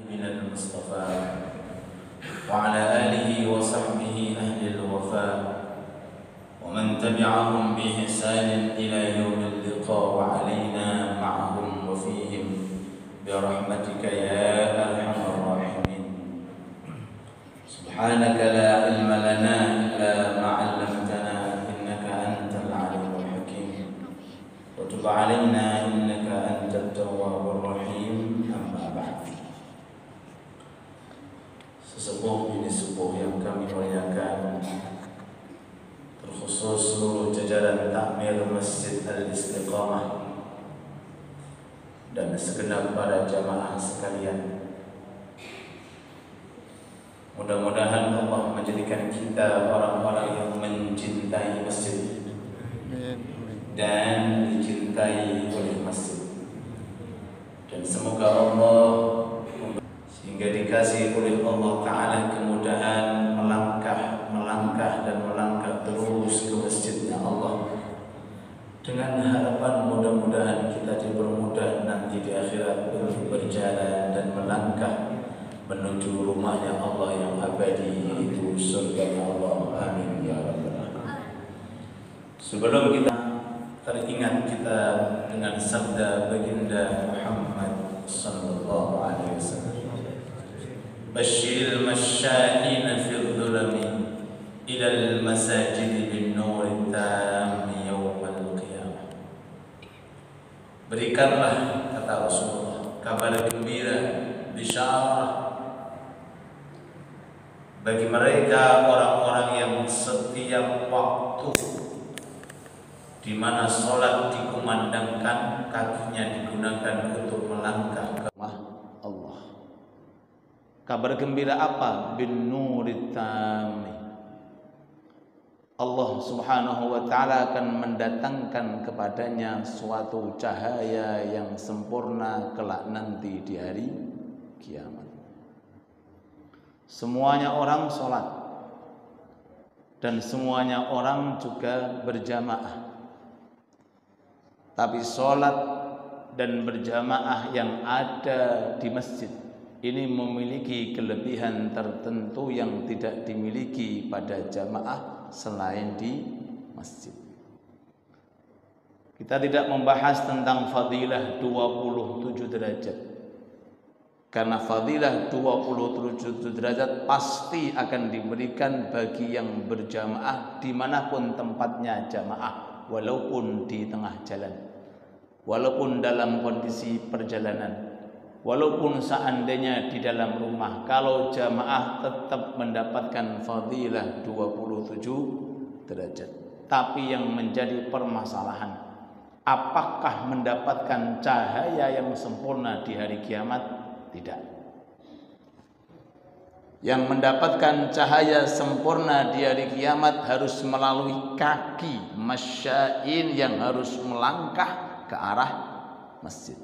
Minal Mustafa wa ala alihi wa sahbihi ahli al-wafa wa man tabi'ahum bi ihsanin ila yawmil liqa wa alaina ma'ahum wa fihim bi rahmatika ya arhamar rahimin. Subhanaka la ilma lana illa ma 'allamtana innaka antal alimul hakim wa tub 'alaina innaka antat tawwabur rahim. Amma ba'd. Sesepuh ini sepuh yang kami muliakan, terkhusus seluruh jajaran takmir Masjid Al-Istiqamah dan segenap para jamaah sekalian. Mudah-mudahan Allah menjadikan kita orang-orang yang mencintai masjid dan dicintai oleh masjid, dan semoga Allah hingga dikasih oleh Allah Ta'ala kemudahan melangkah terus ke masjidnya Allah, dengan harapan mudah-mudahan kita dipermudah nanti di akhirat untuk berjalan dan melangkah menuju rumahnya Allah yang abadi, yaitu surga Allah. Amin ya rabbal alamin. Sebelum kita teringat kita dengan sabda baginda Muhammad sallallahu alaihi wasallam, Bashiril masya'ina fil dhulami ilal masajid bin nuri tammi yawmal qiyamah. Berikanlah, kata Rasulullah, kabar gembira, bisyarah bagi mereka orang-orang yang setiap waktu di mana sholat dikumandangkan, kakinya digunakan untuk melangkah ke Allah. Kabar gembira apa? Bin nurit tami. Allah Subhanahu wa ta'ala akan mendatangkan kepadanya suatu cahaya yang sempurna kelak nanti di hari kiamat. Semuanya orang sholat dan semuanya orang juga berjamaah. Tapi sholat dan berjamaah yang ada di masjid ini memiliki kelebihan tertentu yang tidak dimiliki pada jamaah selain di masjid. Kita tidak membahas tentang fadilah 27 derajat, karena fadilah 27 derajat pasti akan diberikan bagi yang berjamaah dimanapun tempatnya jamaah, walaupun di tengah jalan, walaupun dalam kondisi perjalanan, walaupun seandainya di dalam rumah. Kalau jamaah tetap mendapatkan fadilah 27 derajat. Tapi yang menjadi permasalahan, apakah mendapatkan cahaya yang sempurna di hari kiamat? Tidak. Yang mendapatkan cahaya sempurna di hari kiamat harus melalui kaki masya'in yang harus melangkah ke arah masjid.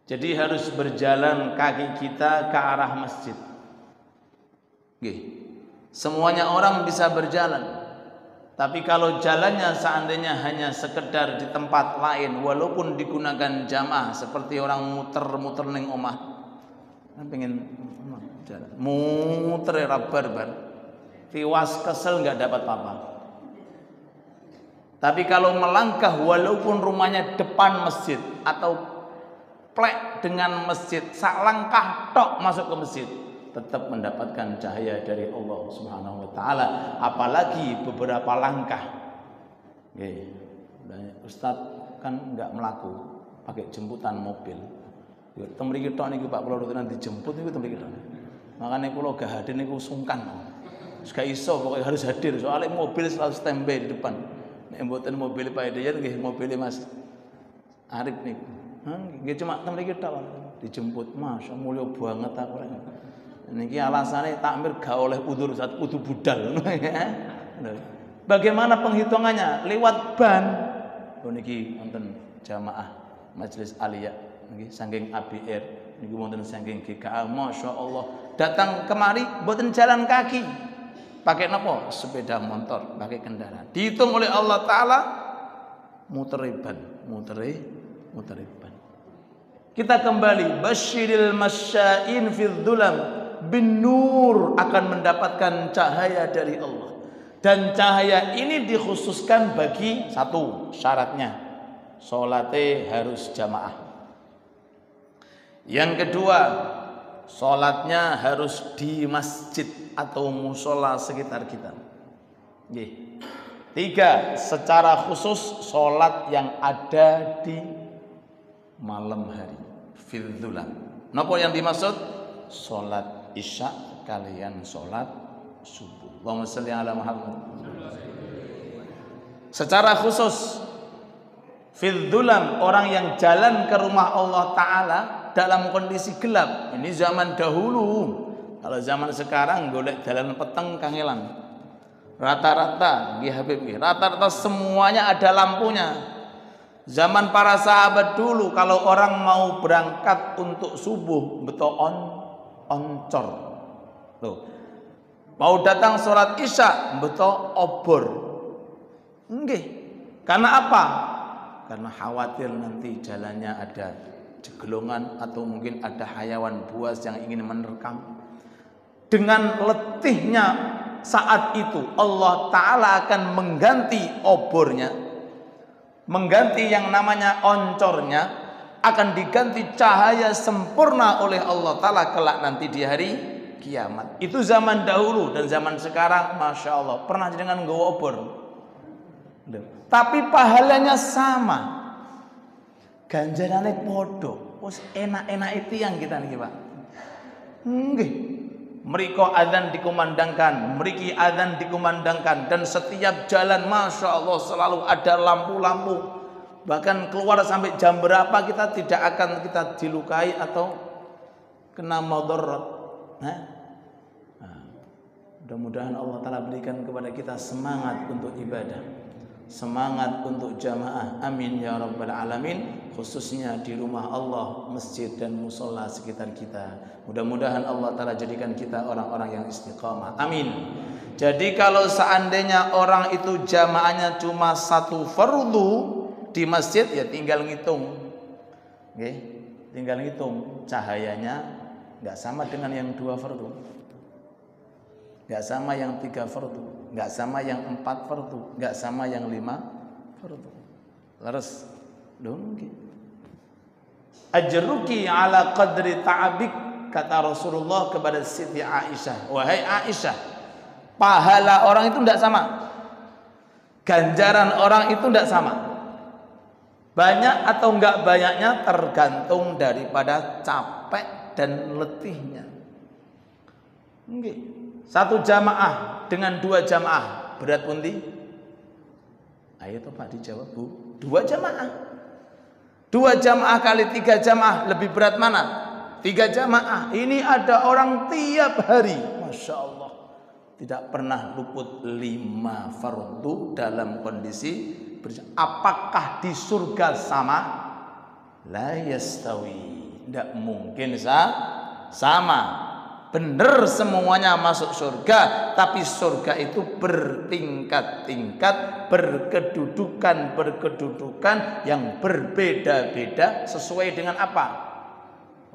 Jadi harus berjalan kaki kita ke arah masjid. Semuanya orang bisa berjalan, tapi kalau jalannya seandainya hanya sekedar di tempat lain, walaupun digunakan jamaah, seperti orang muter-muter ning omah, kan pengen jalan, muter barbar, tiwas kesel nggak dapat apa-apa. Tapi kalau melangkah, walaupun rumahnya depan masjid atau plek dengan masjid, sak langkah tok masuk ke masjid, tetap mendapatkan cahaya dari Allah Subhanahu wa ta'ala. Apalagi beberapa langkah. Ustadz kan enggak melaku, pakai jemputan mobil. Temriki tok niku Pak kula nanti dijemput niku temriki tok. Makane kula gak hadir niku sungkan. Gak iso, pokoknya harus hadir. Soalnya mobil selalu standby di depan. Nek mboten mobil Pak Hidayat nggih mobil Mas Arif niku. Nggih cuma temen iki tok dijemput. Masya mulia banget aku rek. Niki alasane takmir gak oleh udzur satu kudu budal. Bagaimana penghitungannya? Lewat ban. Oh niki wonten jamaah majelis aliyah niki saking ABR niki wonten saking GKA. Masya Allah datang kemari mboten jalan kaki. Pakai napa? Sepeda motor, pakai kendaraan. Dihitung oleh Allah Ta'ala muteriban. Kita kembali. Basyiril masya'in fil dhulam bin nur, akan mendapatkan cahaya dari Allah. Dan cahaya ini dikhususkan bagi satu syaratnya. Salate harus jamaah. Yang kedua, salatnya harus di masjid atau musola sekitar kita. Nggih. 3, secara khusus salat yang ada di malam hari. Fil dhulam. Napa yang dimaksud? Salat Isya kalian salat subuh. Allahumma shalli ala Muhammad. Secara khusus fil dhulam, orang yang jalan ke rumah Allah Ta'ala dalam kondisi gelap. Ini zaman dahulu. Kalau zaman sekarang golek dalan peteng kangelan. Rata-rata nggih Habib nggih, rata-rata semuanya ada lampunya. Zaman para sahabat dulu kalau orang mau berangkat untuk subuh beto oncor. Loh. Mau datang sholat Isya beto obor. Nggih. Karena apa? Karena khawatir nanti jalannya ada jegelongan atau mungkin ada hayawan buas yang ingin menerkam. Dengan letihnya saat itu Allah Ta'ala akan mengganti obornya, mengganti yang namanya oncornya, akan diganti cahaya sempurna oleh Allah Ta'ala kelak nanti di hari kiamat. Itu zaman dahulu. Dan zaman sekarang Masya Allah pernah dengan nggawa obor, tapi pahalanya sama, ganjarannya podo. Enak-enak itu yang kita nih Pak. Nggih. Mriko azan dikumandangkan, mriki azan dikumandangkan, dan setiap jalan Masya Allah selalu ada lampu-lampu. Bahkan keluar sampai jam berapa kita tidak akan kita dilukai atau kena madarat. Mudah-mudahan Allah Ta'ala berikan kepada kita semangat untuk ibadah, semangat untuk jamaah. Amin ya rabbal alamin. Khususnya di rumah Allah, masjid dan musola sekitar kita. Mudah-mudahan Allah Ta'ala jadikan kita orang-orang yang istiqamah. Amin. Jadi kalau seandainya orang itu jamaahnya cuma satu fardu di masjid, ya tinggal ngitung. Okay? Tinggal ngitung cahayanya nggak sama dengan yang 2 fardu, nggak sama yang 3 fardu, nggak sama yang 4 fardu, nggak sama yang 5 fardu. Laras dong. Ajruki ala qadri ta'abik, kata Rasulullah kepada Siti Aisyah. Wahai Aisyah, pahala orang itu tidak sama, ganjaran orang itu tidak sama. Banyak atau enggak banyaknya tergantung daripada capek dan letihnya. Satu jamaah dengan 2 jamaah berat pundi? Ayo toh Pak dijawab Bu. 2 jamaah. 2 jamaah kali 3 jamaah lebih berat mana? 3 jamaah. Ini ada orang tiap hari, Masya Allah, tidak pernah luput 5 fardu dalam kondisi berjamaah. Apakah di surga sama? La yastawi. Tidak mungkin sama. Benar semuanya masuk surga, tapi surga itu bertingkat-tingkat, berkedudukan yang berbeda-beda. Sesuai dengan apa?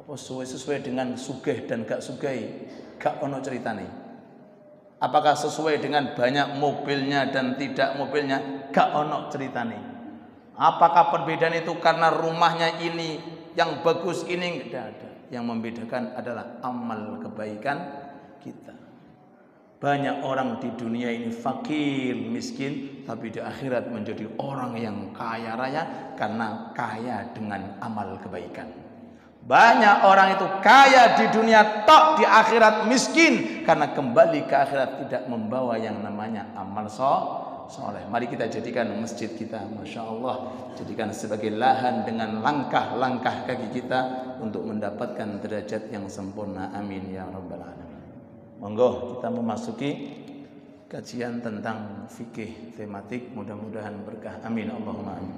Sesuai dengan sugih dan gak sugih, gak ono ceritane. Apakah sesuai dengan banyak mobilnya dan tidak mobilnya, gak ono ceritane. Apakah perbedaan itu karena rumahnya ini yang bagus, ini tidak ada. Yang membedakan adalah amal kebaikan kita. Banyak orang di dunia ini fakir, miskin, tapi di akhirat menjadi orang yang kaya raya karena kaya dengan amal kebaikan. Banyak orang itu kaya di dunia tok, di akhirat miskin karena kembali ke akhirat tidak membawa yang namanya amal soleh. Mari kita jadikan masjid kita, Masya Allah, jadikan sebagai lahan dengan langkah-langkah kaki kita untuk mendapatkan derajat yang sempurna. Amin ya rabbal alamin. Monggo kita memasuki kajian tentang fikih tematik, mudah-mudahan berkah. Amin Allahumma amin.